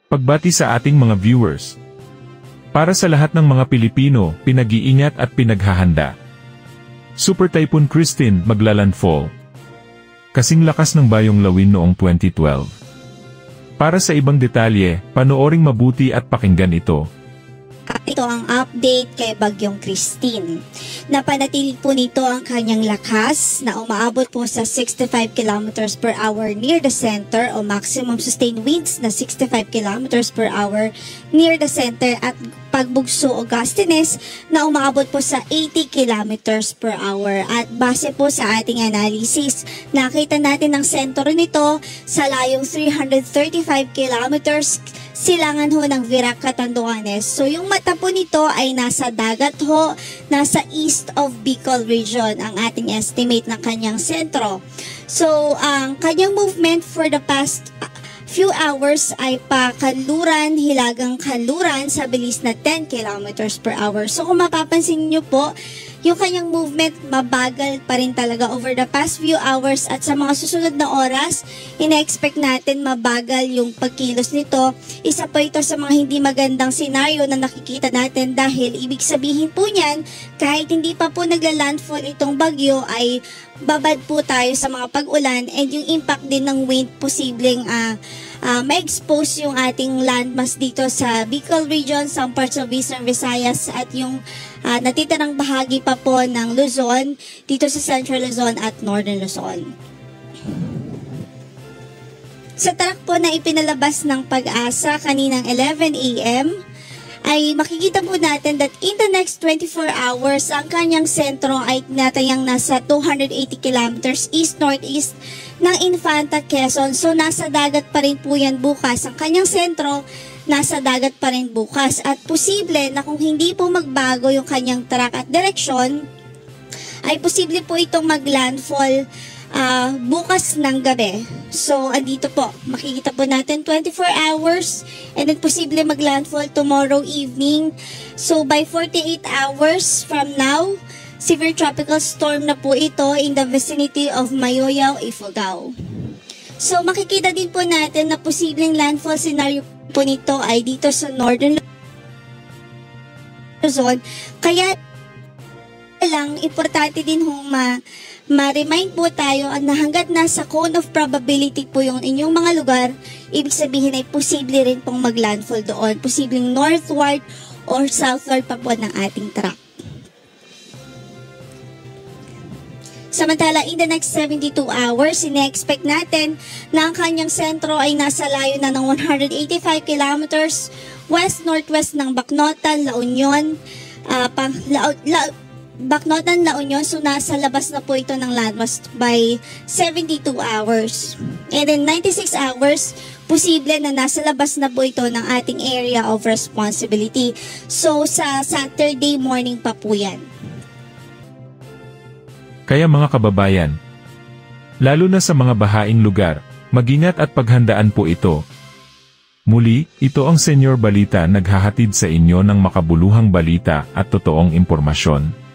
Pagbati sa ating mga viewers. Para sa lahat ng mga Pilipino, pinag-iingat at pinaghahanda. Super Typhoon Christine maglalandfall. Kasing lakas ng Bayong Lawin noong 2012. Para sa ibang detalye, panooring mabuti at pakinggan ito. Ito ang update kay Bagyong Christine. Napanatili po nito ang kanyang lakas na umaabot po sa 65 kilometers per hour near the center o maximum sustained winds na 65 kilometers per hour near the center at pagbugso o gustiness na umaabot po sa 80 kilometers per hour. At base po sa ating analysis, nakita natin ang sentro nito sa layong 335 kilometers silangan ho ng Virac, Catanduanes. So yung mata po nito ay nasa dagat ho, nasa east of Bicol region ang ating estimate ng kanyang sentro. So ang kanyang movement for the past few hours ay pa-kanluran, hilagang kanluran sa bilis na 10 kilometers per hour. So kung mapapansin nyo po, yung kanyang movement mabagal pa rin talaga over the past few hours at sa mga susunod na oras, ina-expect natin mabagal yung pagkilos nito. Isa po ito sa mga hindi magandang senaryo na nakikita natin dahil ibig sabihin po niyan, kahit hindi pa po nagla-landfall itong bagyo ay babad po tayo sa mga pag-ulan and yung impact din ng wind posibleng ma-expose yung ating landmass dito sa Bicol region, some parts of Eastern Visayas at yung natitirang bahagi pa po ng Luzon dito sa Central Luzon at Northern Luzon. Sa track po na ipinalabas ng Pag-asa kaninang 11 AM, ay makikita po natin that in the next 24 hours, ang kanyang sentro ay tinatayang nasa 280 kilometers east-northeast ng Infanta, Quezon. So nasa dagat pa rin po yan bukas. Ang kanyang sentro, nasa dagat pa rin bukas. At posible na kung hindi po magbago yung kanyang track at direksyon, ay posible po itong maglandfall bukas ng gabi. So, andito po, makikita po natin 24 hours and then posible maglandfall tomorrow evening. So, by 48 hours from now, severe tropical storm na po ito in the vicinity of Mayoyao, Ifugao. So, makikita din po natin na posibleng landfall scenario po nito ay dito sa Northern Luzon. Kaya lang, importante din ma-remind po tayo na hanggat nasa cone of probability po yung inyong mga lugar, ibig sabihin ay posible rin pong maglandfall doon. Posibleng northward or southward pa po ng ating track. Samantala, in the next 72 hours, ine-expect natin na ang kanyang sentro ay nasa layo na ng 185 kilometers west-northwest ng Bacnotan, La Union, Bacnotan, La Union, so nasa labas na po ito ng landmass by 72 hours. And then 96 hours, posible na nasa labas na po ito ng ating area of responsibility. So sa Saturday morning pa po yan. Kaya mga kababayan, lalo na sa mga bahaing lugar, mag-ingat at paghandaan po ito. Muli, ito ang Senyor Balita naghahatid sa inyo ng makabuluhang balita at totoong impormasyon.